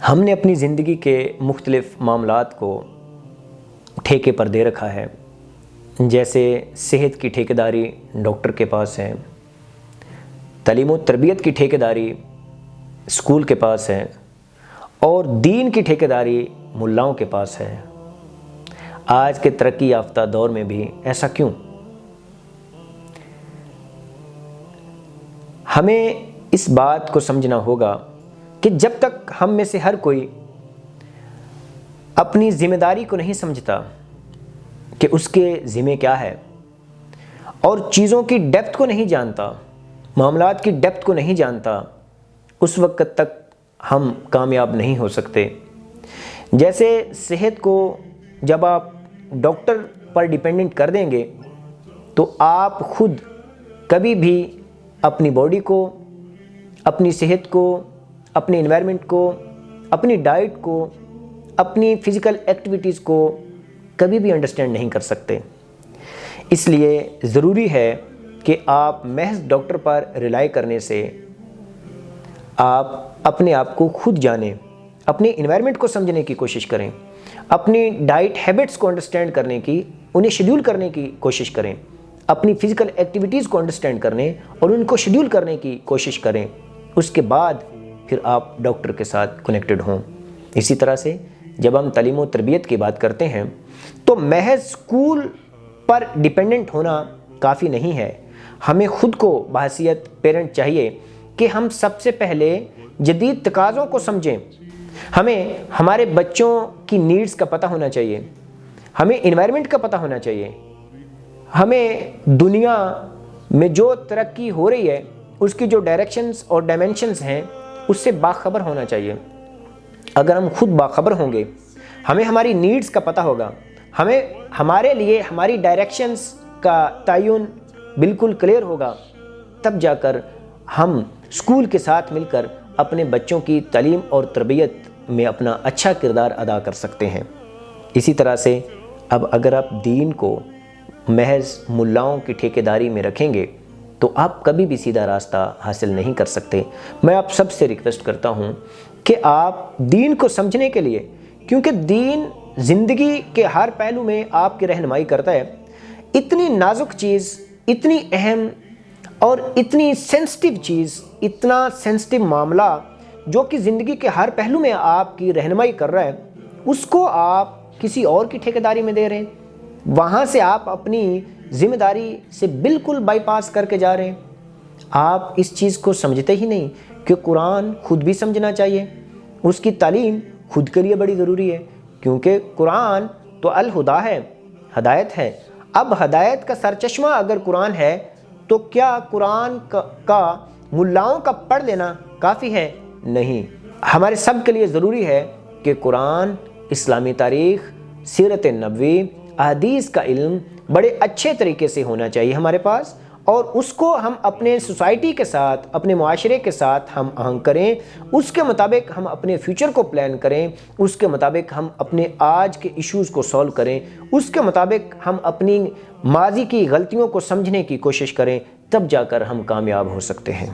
ہم نے اپنی زندگی کے مختلف معاملات کو ٹھیکے پر دے رکھا ہے، جیسے صحت کی ٹھیکیداری ڈاکٹر کے پاس ہے، تعلیم و تربیت کی ٹھیکیداری اسکول کے پاس ہے، اور دین کی ٹھیکیداری ملاؤں کے پاس ہے۔ آج کے ترقی یافتہ دور میں بھی ایسا کیوں؟ ہمیں اس بات کو سمجھنا ہوگا کہ جب تک ہم میں سے ہر کوئی اپنی ذمہ داری کو نہیں سمجھتا کہ اس کے ذمہ کیا ہے، اور چیزوں کی ڈیپتھ کو نہیں جانتا، معاملات کی ڈیپتھ کو نہیں جانتا، اس وقت تک ہم کامیاب نہیں ہو سکتے۔ جیسے صحت کو جب آپ ڈاکٹر پر ڈیپینڈنٹ کر دیں گے تو آپ خود کبھی بھی اپنی باڈی کو، اپنی صحت کو، اپنے انوائرمنٹ کو، اپنی ڈائٹ کو، اپنی فزیکل ایکٹیویٹیز کو کبھی بھی انڈرسٹینڈ نہیں کر سکتے۔ اس لیے ضروری ہے کہ آپ محض ڈاکٹر پر ریلائی کرنے سے آپ اپنے آپ کو خود جانیں، اپنے انوائرمنٹ کو سمجھنے کی کوشش کریں، اپنی ڈائٹ ہیبٹس کو انڈرسٹینڈ کرنے کی، انہیں شیڈول کرنے کی کوشش کریں، اپنی فزیکل ایکٹیویٹیز کو انڈرسٹینڈ کرنے اور ان کو شیڈول کرنے کی کوشش کریں۔ اس کے بعد پھر آپ ڈاکٹر کے ساتھ کنیکٹڈ ہوں۔ اسی طرح سے جب ہم تعلیم و تربیت کی بات کرتے ہیں تو محض اسکول پر ڈیپینڈنٹ ہونا کافی نہیں ہے۔ ہمیں خود کو بحیثیت پیرنٹ چاہیے کہ ہم سب سے پہلے جدید تقاضوں کو سمجھیں۔ ہمیں ہمارے بچوں کی نیڈز کا پتہ ہونا چاہیے، ہمیں انوائرمنٹ کا پتہ ہونا چاہیے، ہمیں دنیا میں جو ترقی ہو رہی ہے اس کی جو ڈائریکشنز اور ڈائمینشنز ہیں اس سے باخبر ہونا چاہیے۔ اگر ہم خود باخبر ہوں گے، ہمیں ہماری نیڈز کا پتہ ہوگا، ہمیں ہمارے لیے ہماری ڈائریکشنز کا تعین بالکل کلیئر ہوگا، تب جا کر ہم اسکول کے ساتھ مل کر اپنے بچوں کی تعلیم اور تربیت میں اپنا اچھا کردار ادا کر سکتے ہیں۔ اسی طرح سے اب اگر آپ دین کو محض ملاؤں کی ٹھیکیداری میں رکھیں گے تو آپ کبھی بھی سیدھا راستہ حاصل نہیں کر سکتے۔ میں آپ سب سے ریکویسٹ کرتا ہوں کہ آپ دین کو سمجھنے کے لیے، کیونکہ دین زندگی کے ہر پہلو میں آپ کی رہنمائی کرتا ہے، اتنی نازک چیز، اتنی اہم اور اتنی سینسٹیو چیز، اتنا سینسٹیو معاملہ جو کہ زندگی کے ہر پہلو میں آپ کی رہنمائی کر رہا ہے، اس کو آپ کسی اور کی ٹھیکیداری میں دے رہے ہیں۔ وہاں سے آپ اپنی ذمہ داری سے بالکل بائی پاس کر کے جا رہے ہیں۔ آپ اس چیز کو سمجھتے ہی نہیں کہ قرآن خود بھی سمجھنا چاہیے، اس کی تعلیم خود کے لیے بڑی ضروری ہے، کیونکہ قرآن تو الہدا ہے، ہدایت ہے۔ اب ہدایت کا سرچشمہ اگر قرآن ہے تو کیا قرآن کا ملاؤں کا پڑھ لینا کافی ہے؟ نہیں۔ ہمارے سب کے لیے ضروری ہے کہ قرآن، اسلامی تاریخ، سیرت نبوی، احادیث کا علم بڑے اچھے طریقے سے ہونا چاہیے ہمارے پاس، اور اس کو ہم اپنے سوسائٹی کے ساتھ، اپنے معاشرے کے ساتھ ہم آہنگ کریں، اس کے مطابق ہم اپنے فیوچر کو پلان کریں، اس کے مطابق ہم اپنے آج کے ایشوز کو سولو کریں، اس کے مطابق ہم اپنی ماضی کی غلطیوں کو سمجھنے کی کوشش کریں، تب جا کر ہم کامیاب ہو سکتے ہیں۔